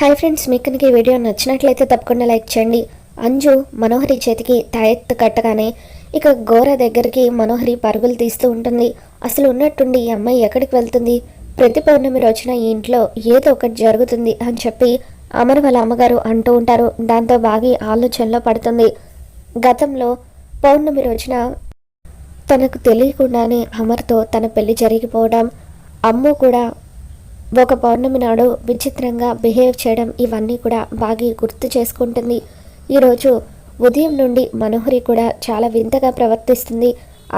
Hi friends, మీకు కనుక ఈ వీడియో నచ్చినట్లయితే తప్పకుండా లైక్ చేయండి. అంజు మనోహరి చేతికి తాయెత్తు కట్టగానే ఇక గోర దగ్గరికి మనోహరి పరుగులు తీస్తూ ఉంటుంది. అసలు ఉన్నట్టుండి ఈ అమ్మాయి ఎక్కడికి వెళ్తుంది? ప్రతి పౌర్ణమి రోజున ఈ ఇంట్లో ఏదో ఒకటి జరుగుతుంది అని చెప్పి అమర్ వాళ్ళ అమ్మగారు అంటూ ఉంటారు. దాంతో బాగా ఆలోచనలో పడుతుంది. గతంలో పౌర్ణమి రోజున తనకు తెలియకుండానే అమర్తో తన పెళ్లి జరిగిపోవడం, అమ్ము కూడా ఒక పౌర్ణమి నాడు విచిత్రంగా బిహేవ్ చేయడం, ఇవన్నీ కూడా బాగా గుర్తు చేసుకుంటుంది. ఈరోజు ఉదయం నుండి మనోహరి కూడా చాలా వింతగా ప్రవర్తిస్తుంది.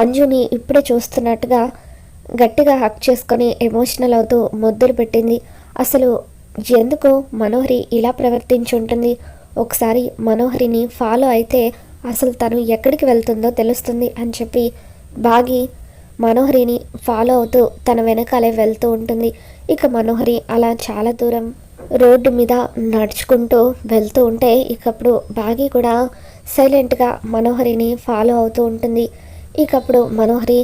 అంజుని ఇప్పుడే చూస్తున్నట్టుగా గట్టిగా హక్ చేసుకొని ఎమోషనల్ అవుతూ ముద్దులు పెట్టింది. అసలు ఎందుకు మనోహరి ఇలా ప్రవర్తించుంటుంది? ఒకసారి మనోహరిని ఫాలో అయితే అసలు తను ఎక్కడికి వెళ్తుందో తెలుస్తుంది అని చెప్పి బాగి మనోహరిని ఫాలో అవుతూ తన వెనకాలే వెళ్తూ ఉంటుంది. ఇక మనోహరి అలా చాలా దూరం రోడ్డు మీద నడుచుకుంటూ వెళ్తూ ఉంటే ఇకప్పుడు బాగి కూడా సైలెంట్గా మనోహరిని ఫాలో అవుతూ ఉంటుంది. ఇకప్పుడు మనోహరి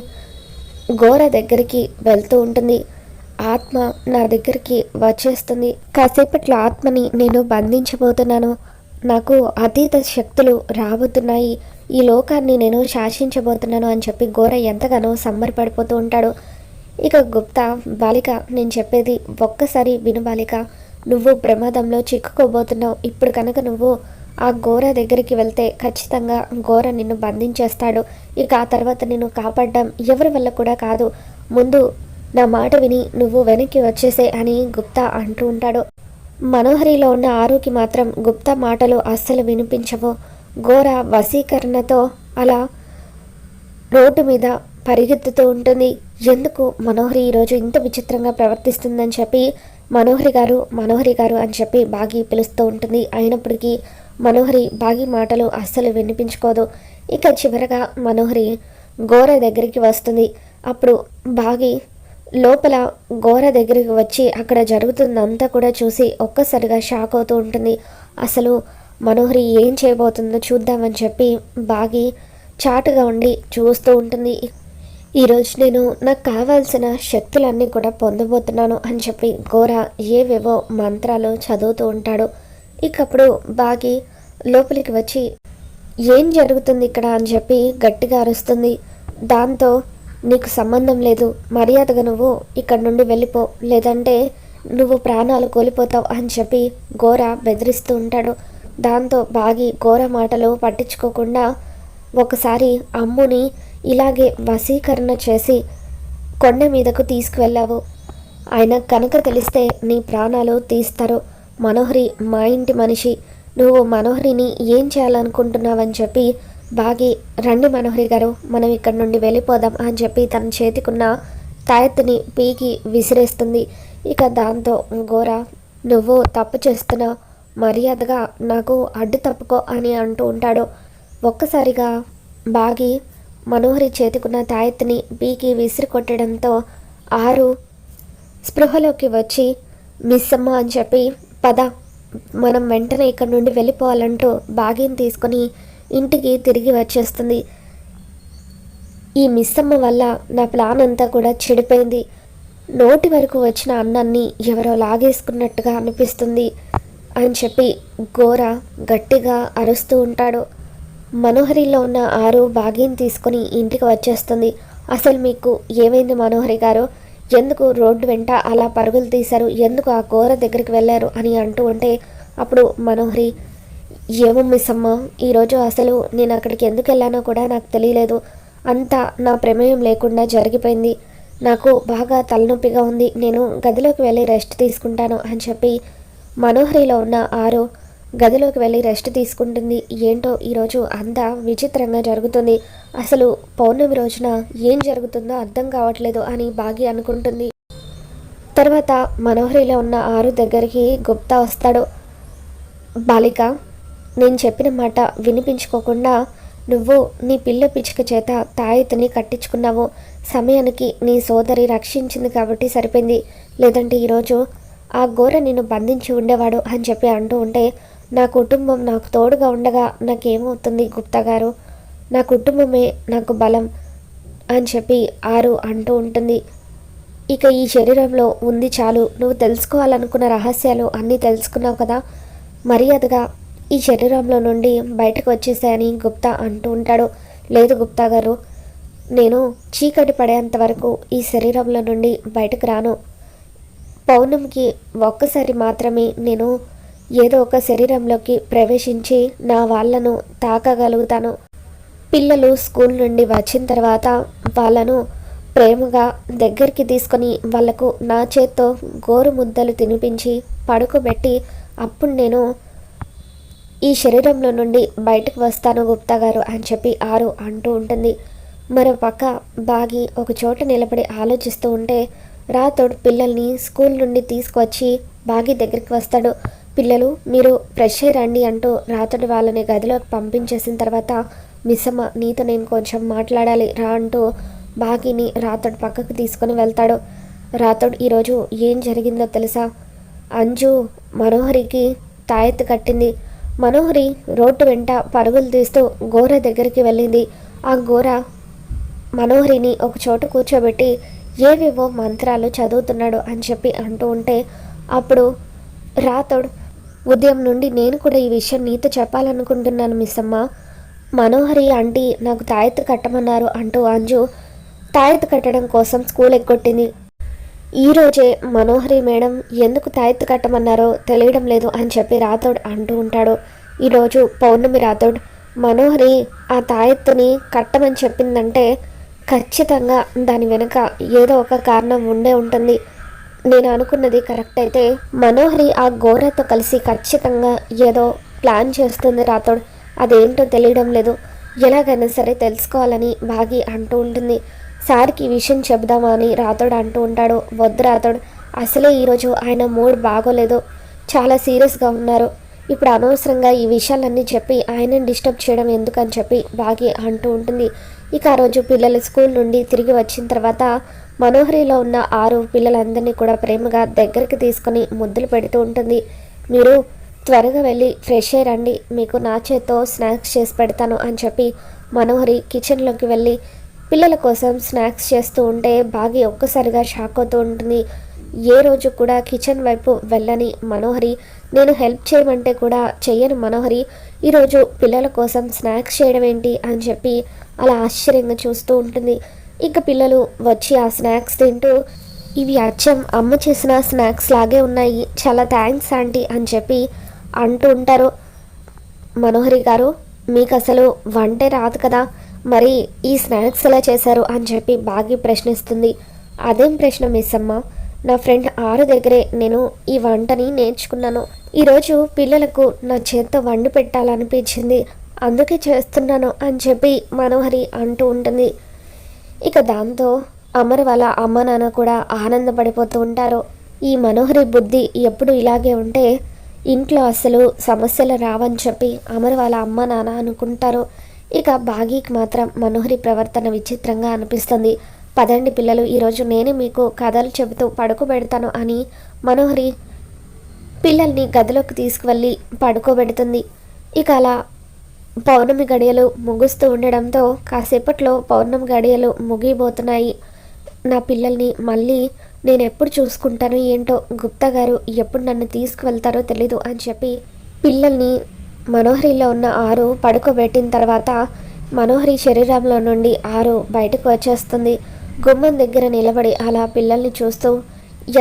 గోర దగ్గరికి వెళ్తూ ఉంటుంది. ఆత్మ నా దగ్గరికి వచ్చేస్తుంది. కాసేపట్లో ఆత్మని నేను బంధించబోతున్నాను. నాకు అతీత శక్తులు రాబోతున్నాయి. ఈ లోకాన్ని నేను శాసించబోతున్నాను అని చెప్పి గోర ఎంతగానో సంబరపడిపోతూ ఉంటాడు. ఇక గుప్తా, బాలిక నేను చెప్పేది ఒక్కసారి విను బాలిక. నువ్వు ప్రమాదంలో చిక్కుకోబోతున్నావు. ఇప్పుడు కనుక నువ్వు ఆ గోర దగ్గరికి వెళ్తే ఖచ్చితంగా గోర నిన్ను బంధించేస్తాడు. ఇక ఆ తర్వాత నిన్ను కాపాడడం ఎవరి వల్ల కూడా కాదు. ముందు నా మాట విని నువ్వు వెనక్కి వచ్చేసే అని గుప్తా అంటూ ఉంటాడు. మనోహరిలో ఉన్న ఆరుకి మాత్రం గుప్తా మాటలు అస్సలు వినిపించవు. ఘోర వశీకరణతో అలా రోడ్డు మీద పరిగెత్తుతూ ఉంటుంది. ఎందుకు మనోహరి ఈరోజు ఇంత విచిత్రంగా ప్రవర్తిస్తుందని చెప్పి మనోహరి గారు అని చెప్పి బాగి పిలుస్తూ ఉంటుంది. అయినప్పటికీ మనోహరి బాగి మాటలు అస్సలు వినిపించుకోదు. ఇక చివరగా మనోహరి ఘోర దగ్గరికి వస్తుంది. అప్పుడు బాగి లోపల ఘోర దగ్గరికి వచ్చి అక్కడ జరుగుతుందంతా కూడా చూసి ఒక్కసారిగా షాక్ అవుతూ ఉంటుంది. అసలు మనోహరి ఏం చేయబోతుందో చూద్దామని చెప్పి బాగి చాటుగా ఉండి చూస్తూ ఉంటుంది. ఈరోజు నేను నాకు కావాల్సిన శక్తులన్నీ కూడా పొందబోతున్నాను అని చెప్పి ఘోర ఏవేవో మంత్రాలు చదువుతూ ఉంటాడు. ఇకప్పుడు బాగి లోపలికి వచ్చి ఏం జరుగుతుంది ఇక్కడ అని చెప్పి గట్టిగా అరుస్తుంది. దాంతో నీకు సంబంధం లేదు, మర్యాదగా నువ్వు ఇక్కడ నుండి వెళ్ళిపో, లేదంటే నువ్వు ప్రాణాలు కోల్పోతావు అని చెప్పి ఘోర బెదిరిస్తూ ఉంటాడు. దాంతో బాగి ఘోర మాటలు పట్టించుకోకుండా ఒకసారి అమ్ముని ఇలాగే వశీకరణ చేసి కొండ మీదకు తీసుకువెళ్ళావు. ఆయన కనుక తెలిస్తే నీ ప్రాణాలు తీస్తారు. మనోహరి మా ఇంటి మనిషి, నువ్వు మనోహరిని ఏం చేయాలనుకుంటున్నావని చెప్పి బాగి రండి మనోహరి గారు, మనం ఇక్కడ నుండి వెళ్ళిపోదాం అని చెప్పి తన చేతికున్న తాయెత్తుని పీకి విసిరేస్తుంది. ఇక దాంతో ఘోర నువ్వు తప్పు చేస్తున్నా, మర్యాదగా నాకు అడ్డు తప్పుకో అని అంటూ ఉంటాడు. ఒక్కసారిగా బాగి మనోహరి చేతికున్న తాయెత్తుని పీకి విసిరి కొట్టడంతో ఆరు స్పృహలోకి వచ్చి మిస్ అమ్మ అని చెప్పి పద మనం వెంటనే ఇక్కడ నుండి వెళ్ళిపోవాలంటూ బాగిని తీసుకొని ఇంటికి తిరిగి వచ్చేస్తుంది. ఈ మిస్సమ్మ వల్ల నా ప్లాన్ అంతా కూడా చెడిపోయింది. నోటి వరకు వచ్చిన అన్నాన్ని ఎవరో లాగేసుకున్నట్టుగా అనిపిస్తుంది అని చెప్పి ఘోర గట్టిగా అరుస్తూ ఉంటాడు. మనోహరిలో ఉన్న ఆరు బాగిని తీసుకొని ఇంటికి వచ్చేస్తుంది. అసలు మీకు ఏమైంది మనోహరి గారు? ఎందుకు రోడ్డు వెంట అలా పరుగులు తీశారు? ఎందుకు ఆ ఘోర దగ్గరికి వెళ్ళారు అని అంటూ ఉంటే అప్పుడు మనోహరి ఏమో మిస్ అమ్మ, ఈరోజు అసలు నేను అక్కడికి ఎందుకు వెళ్ళానో కూడా నాకు తెలియలేదు. అంతా నా ప్రమేయం లేకుండా జరిగిపోయింది. నాకు బాగా తలనొప్పిగా ఉంది, నేను గదిలోకి వెళ్ళి రెస్ట్ తీసుకుంటాను అని చెప్పి మనోహరిలో ఉన్న ఆరు గదిలోకి వెళ్ళి రెస్ట్ తీసుకుంటుంది. ఏంటో ఈరోజు అంతా విచిత్రంగా జరుగుతుంది. అసలు పౌర్ణమి రోజున ఏం జరుగుతుందో అర్థం కావట్లేదు అని బాగి అనుకుంటుంది. తర్వాత మనోహరిలో ఉన్న ఆరు దగ్గరికి గుప్తా వస్తాడు. బాలిక, నేను చెప్పిన మాట వినిపించుకోకుండా నువ్వు నీ పిల్ల పిచ్చుక చేత తాయెత్తుని కట్టించుకున్నావు. సమయానికి నీ సోదరి రక్షించింది కాబట్టి సరిపోయింది, లేదంటే ఈరోజు ఆ ఘోర నిన్ను బంధించి ఉండేవాడు అని చెప్పి అంటూ ఉంటే నా కుటుంబం నాకు తోడుగా ఉండగా నాకేమవుతుంది గుప్తా గారు? నా కుటుంబమే నాకు బలం అని చెప్పి ఆరు అంటూ ఉంటుంది. ఇక ఈ శరీరంలో ఉంది చాలు, నువ్వు తెలుసుకోవాలనుకున్న రహస్యాలు అన్నీ తెలుసుకున్నావు కదా, మర్యాదగా ఈ శరీరంలో నుండి బయటకు వచ్చేసాయని గుప్తా అంటూ ఉంటాడు. లేదు గుప్తా గారు, నేను చీకటి పడేంత వరకు ఈ శరీరంలో నుండి బయటకు రాను. పౌర్ణమికి ఒక్కసారి మాత్రమే నేను ఏదో ఒక శరీరంలోకి ప్రవేశించి నా వాళ్ళను తాకగలుగుతాను. పిల్లలు స్కూల్ నుండి వచ్చిన తర్వాత వాళ్ళను ప్రేమగా దగ్గరికి తీసుకొని వాళ్లకు నా చేత్తో గోరు ముద్దలు తినిపించి పడుకోబెట్టి అప్పుడు నేను ఈ శరీరంలో నుండి బయటకు వస్తాను గుప్తా గారు అని చెప్పి ఆరు అంటూ ఉంటుంది. మరో పక్క బాగి ఒక చోట నిలబడి ఆలోచిస్తూ ఉంటే రాథోడ్ పిల్లల్ని స్కూల్ నుండి తీసుకువచ్చి బాగి దగ్గరికి వస్తాడు. పిల్లలు మీరు ఫ్రెష్ అయ్యి రండి అంటూ రాథోడ్ వాళ్ళని గదిలోకి పంపించేసిన తర్వాత మిస్సమ్మ నీతో నేను కొంచెం మాట్లాడాలి రా అంటూ బాగిని రాథోడ్ పక్కకు తీసుకొని వెళ్తాడు. రాథోడ్ ఈరోజు ఏం జరిగిందో తెలుసా? అంజు మనోహరికి తాయెత్తు కట్టింది. మనోహరి రోడ్డు వెంట పరుగులు తీస్తూ గోర దగ్గరికి వెళ్ళింది. ఆ గోర మనోహరిని ఒక చోట కూర్చోబెట్టి ఏవేవో మంత్రాలు చదువుతున్నాడు అని చెప్పి అంటూ ఉంటే అప్పుడు రాథోడ్ ఉదయం నుండి నేను కూడా ఈ విషయం నీతో చెప్పాలనుకుంటున్నాను మిస్సమ్మ. మనోహరి ఆంటీ నాకు తాయెత్తు కట్టమన్నారు అంటూ అంజు తాయెత్తు కట్టడం కోసం స్కూల్ ఎగ్గొట్టింది. ఈరోజే మనోహరి మేడం ఎందుకు తాయెత్తు కట్టమన్నారో తెలియడం లేదు అని చెప్పి రాథోడ్ అంటూ ఉంటాడు. ఈరోజు పౌర్ణమి రాథోడ్, మనోహరి ఆ తాయెత్తుని కట్టమని చెప్పిందంటే ఖచ్చితంగా దాని వెనుక ఏదో ఒక కారణం ఉండే ఉంటుంది. నేను అనుకున్నది కరెక్ట్ అయితే మనోహరి ఆ గోరతో కలిసి ఖచ్చితంగా ఏదో ప్లాన్ చేస్తుంది రాథోడ్. అదేంటో తెలియడం లేదు, ఎలాగైనా సరే తెలుసుకోవాలని బాగి అంటూ ఉంటుంది. సార్కి ఈ విషయం చెబుదామా అని రాథోడ్ అంటూ ఉంటాడు. వద్దు రాథోడ్, అసలే ఈరోజు ఆయన మూడ్ బాగోలేదు, చాలా సీరియస్గా ఉన్నారు. ఇప్పుడు అనవసరంగా ఈ విషయాలన్నీ చెప్పి ఆయనని డిస్టర్బ్ చేయడం ఎందుకని చెప్పి బాగి అంటూ ఉంటుంది. ఇక ఆ రోజు పిల్లలు స్కూల్ నుండి తిరిగి వచ్చిన తర్వాత మనోహరిలో ఉన్న 6 పిల్లలందరినీ కూడా ప్రేమగా దగ్గరికి తీసుకొని ముద్దులు పెడుతూ ఉంటుంది. మీరు త్వరగా వెళ్ళి ఫ్రెష్ అయ్యి రండి, మీకు నా చేత్తో స్నాక్స్ చేసి పెడతాను అని చెప్పి మనోహరి కిచెన్లోకి వెళ్ళి పిల్లల కోసం స్నాక్స్ చేస్తూ ఉంటే బాగి ఒక్కసారిగా షాక్ అవుతూ ఉంటుంది. ఏ రోజు కూడా కిచెన్ వైపు వెళ్ళని మనోహరి, నేను హెల్ప్ చేయమంటే కూడా చెయ్యను మనోహరి, ఈరోజు పిల్లల కోసం స్నాక్స్ చేయడం ఏంటి అని చెప్పి అలా ఆశ్చర్యంగా చూస్తూ ఉంటుంది. ఇక పిల్లలు వచ్చి ఆ స్నాక్స్ తింటూ ఇవి అచ్చం అమ్మ చేసిన స్నాక్స్ లాగే ఉన్నాయి, చాలా థ్యాంక్స్ ఆంటీ అని చెప్పి అంటూ ఉంటారు. మనోహరి గారు, మీకు అసలు వంటే రాదు కదా, మరి ఈ స్నాక్స్ ఎలా చేశారు అని చెప్పి బాగి ప్రశ్నిస్తుంది. అదేం ప్రశ్న మిస్ అమ్మ, నా ఫ్రెండ్ 6 దగ్గరే నేను ఈ వంటని నేర్చుకున్నాను. ఈరోజు పిల్లలకు నా చేత్తో వండి పెట్టాలనిపించింది, అందుకే చేస్తున్నాను అని చెప్పి మనోహరి అంటూ ఉంటుంది. ఇక దాంతో అమర్ వాళ్ళ అమ్మ నాన్న కూడా ఆనందపడిపోతూ ఉంటారు. ఈ మనోహరి బుద్ధి ఎప్పుడు ఇలాగే ఉంటే ఇంట్లో అసలు సమస్యలు రావని చెప్పి అమర్ వాళ్ళ అమ్మ నాన్న అనుకుంటారు. ఇక బాగీకి మాత్రం మనోహరి ప్రవర్తన విచిత్రంగా అనిపిస్తుంది. పదండి పిల్లలు, ఈరోజు నేనే మీకు కథలు చెబుతూ పడుకోబెడతాను అని మనోహరి పిల్లల్ని గదిలోకి తీసుకువెళ్ళి పడుకోబెడుతుంది. ఇక అలా పౌర్ణమి గడియలు ముగుస్తూ ఉండడంతో కాసేపట్లో పౌర్ణమి గడియలు ముగిపోతున్నాయి. నా పిల్లల్ని మళ్ళీ నేను ఎప్పుడు చూసుకుంటానో ఏంటో, గుప్తా గారు ఎప్పుడు నన్ను తీసుకువెళ్తారో తెలీదు అని చెప్పి పిల్లల్ని మనోహరిలో ఉన్న 6 పడుకోబెట్టిన తర్వాత మనోహరి శరీరంలో నుండి 6 బయటకు వచ్చేస్తుంది. గుమ్మం దగ్గర నిలబడి అలా పిల్లల్ని చూస్తూ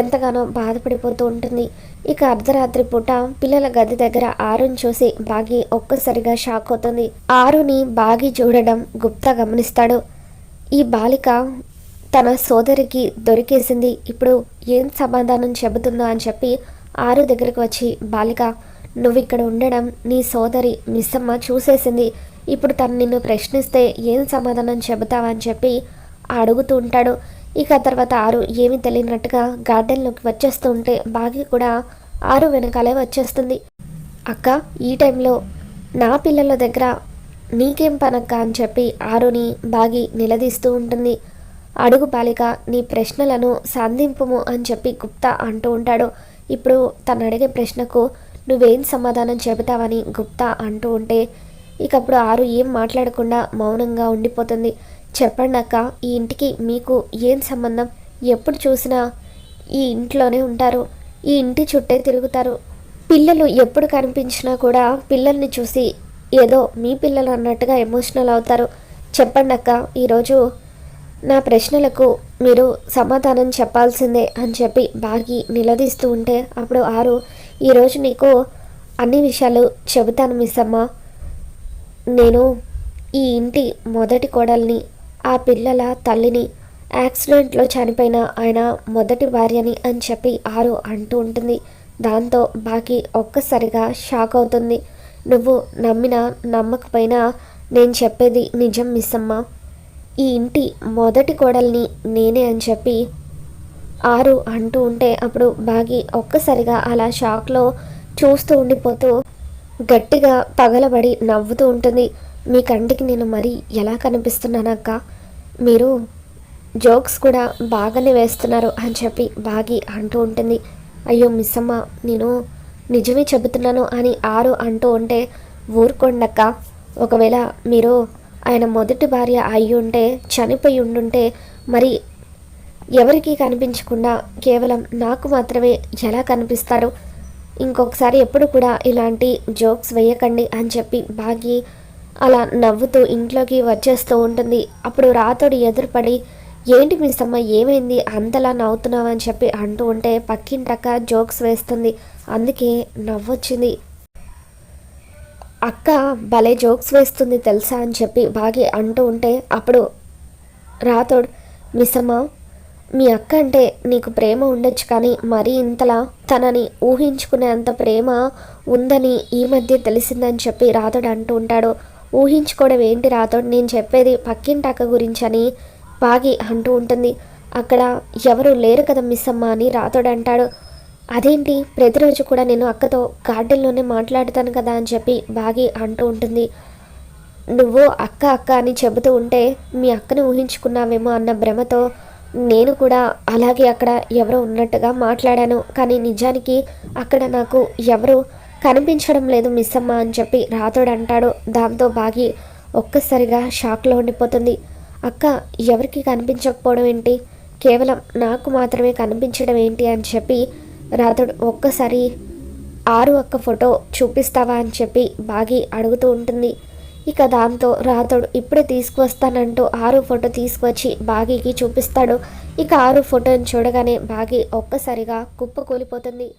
ఎంతగానో బాధపడిపోతూ ఉంటుంది. ఇక అర్ధరాత్రి పూట పిల్లల గది దగ్గర 6ని చూసి బాగి ఒక్కసారిగా షాక్ అవుతుంది. 6ని బాగి చూడడం గుప్తా గమనిస్తాడు. ఈ బాలిక తన సోదరికి దొరికేసింది, ఇప్పుడు ఏం సమాధానం చెబుతుందో అని చెప్పి 6 దగ్గరికి వచ్చి, బాలిక నువ్వు ఇక్కడ ఉండడం నీ సోదరి మిస్సమ్మ చూసేసింది, ఇప్పుడు తను నిన్ను ప్రశ్నిస్తే ఏం సమాధానం చెబుతావని చెప్పి అడుగుతూ ఉంటాడు. ఇక తర్వాత 6 ఏమీ తెలియనట్టుగా గార్డెన్లోకి వచ్చేస్తూ ఉంటే బాగి కూడా 6 వెనకాలే వచ్చేస్తుంది. అక్క, ఈ టైంలో నా పిల్లల దగ్గర నీకేం పనక్క అని చెప్పి 6ని బాగి నిలదీస్తూ ఉంటుంది. అడుగు బాలిక, నీ ప్రశ్నలను సంధింపుము అని చెప్పి గుప్తా అంటూ ఉంటాడు. ఇప్పుడు తను అడిగే ప్రశ్నకు నువ్వేం సమాధానం చెబుతావని గుప్తా అంటూ ఉంటే ఇకప్పుడు 6 ఏం మాట్లాడకుండా మౌనంగా ఉండిపోతుంది. చెప్పండి అక్క, ఈ ఇంటికి మీకు ఏం సంబంధం, ఎప్పుడు చూసినా ఈ ఇంట్లోనే ఉంటారు, ఈ ఇంటి చుట్టే తిరుగుతారు. పిల్లలు ఎప్పుడు కనిపించినా కూడా పిల్లల్ని చూసి ఏదో మీ పిల్లలు అన్నట్టుగా ఎమోషనల్ అవుతారు. చెప్పండి అక్క, ఈరోజు నా ప్రశ్నలకు మీరు సమాధానం చెప్పాల్సిందే అని చెప్పి బాగి నిలదీస్తూ ఉంటే అప్పుడు ఆరు, ఈరోజు నీకు అన్ని విషయాలు చెబుతాను మిస్ అమ్మ. నేను ఈ ఇంటి మొదటి కోడల్ని, ఆ పిల్లల తల్లిని, యాక్సిడెంట్లో చనిపోయిన ఆయన మొదటి భార్యని అని చెప్పి ఆరు అంటూ ఉంటుంది. దాంతో బాకి ఒక్కసారిగా షాక్ అవుతుంది. నువ్వు నమ్మినా నమ్మకపోయినా నేను చెప్పేది నిజం మిస్ అమ్మ. ఈ ఇంటి మొదటి కోడల్ని నేనే అని చెప్పి ఆరు అంటూ ఉంటే అప్పుడు బాగి ఒక్కసారిగా అలా షాక్లో చూస్తూ ఉండిపోతూ గట్టిగా పగలబడి నవ్వుతూ ఉంటుంది. మీ కంటికి నేను మరి ఎలా కనిపిస్తున్నానక్క, మీరు జోక్స్ కూడా బాగానే వేస్తున్నారు అని చెప్పి బాగి అంటూ ఉంటుంది. అయ్యో మిస్ అమ్మ, నేను నిజమే చెబుతున్నాను అని ఆరు అంటూ ఉంటే ఊరుకోండక్క, ఒకవేళ మీరు ఆయన మొదటి భార్య అయి ఉంటే చనిపోయి ఉండుంటే మరి ఎవరికీ కనిపించకుండా కేవలం నాకు మాత్రమే ఎలా కనిపిస్తారు? ఇంకొకసారి ఎప్పుడు కూడా ఇలాంటి జోక్స్ వేయకండి అని చెప్పి బాగి అలా నవ్వుతూ ఇంట్లోకి వచ్చేస్తూ ఉంటుంది. అప్పుడు రాతోడు ఎదురుపడి, ఏంటి మిస్ అమ్మ ఏమైంది అంతలా నవ్వుతున్నావు అని చెప్పి అంటూ ఉంటే పక్కింటక్క జోక్స్ వేస్తుంది, అందుకే నవ్వొచ్చింది. అక్క భలే జోక్స్ వేస్తుంది తెలుసా అని చెప్పి బాగి అంటూ ఉంటే అప్పుడు రాతోడు, మిస్ అమ్మ మీ అక్క అంటే నీకు ప్రేమ ఉండొచ్చు కానీ మరీ ఇంతలా తనని ఊహించుకునే అంత ప్రేమ ఉందని ఈ మధ్య తెలిసిందని చెప్పి రాతోడు అంటూ ఉంటాడు. ఊహించుకోవడం ఏంటి రాతోడు, నేను చెప్పేది పక్కింటి అక్క గురించి అని బాగి అంటూ ఉంటుంది. అక్కడ ఎవరు లేరు కదా మిస్ అమ్మ అని రాతోడు అంటాడు. అదేంటి, ప్రతిరోజు కూడా నేను అక్కతో గార్డెన్లోనే మాట్లాడుతాను కదా అని చెప్పి బాగి అంటూ ఉంటుంది. నువ్వు అక్క అక్క అని చెబుతూ ఉంటే మీ అక్కని ఊహించుకున్నావేమో అన్న భ్రమతో నేను కూడా అలాగే అక్కడ ఎవరో ఉన్నట్టుగా మాట్లాడాను, కానీ నిజానికి అక్కడ నాకు ఎవరు కనిపించడం లేదు మిస్ అమ్మ అని చెప్పి రాతోడు అంటాడు. దాంతో బాగి ఒక్కసారిగా షాక్లో ఉండిపోతుంది. అక్క ఎవరికి కనిపించకపోవడం ఏంటి, కేవలం నాకు మాత్రమే కనిపించడం ఏంటి అని చెప్పి రాతోడు ఒక్కసారి ఆరు అక్క ఫోటో చూపిస్తావా అని చెప్పి బాగి అడుగుతూ ఉంటుంది. ఇక దాంతో రాతోడు ఇప్పుడే తీసుకువస్తానంటూ ఆరు ఫోటో తీసుకువచ్చి బాగికి చూపిస్తాడు. ఇక ఆరు ఫోటోని చూడగానే బాగి ఒక్కసారిగా కుప్పకూలిపోతుంది.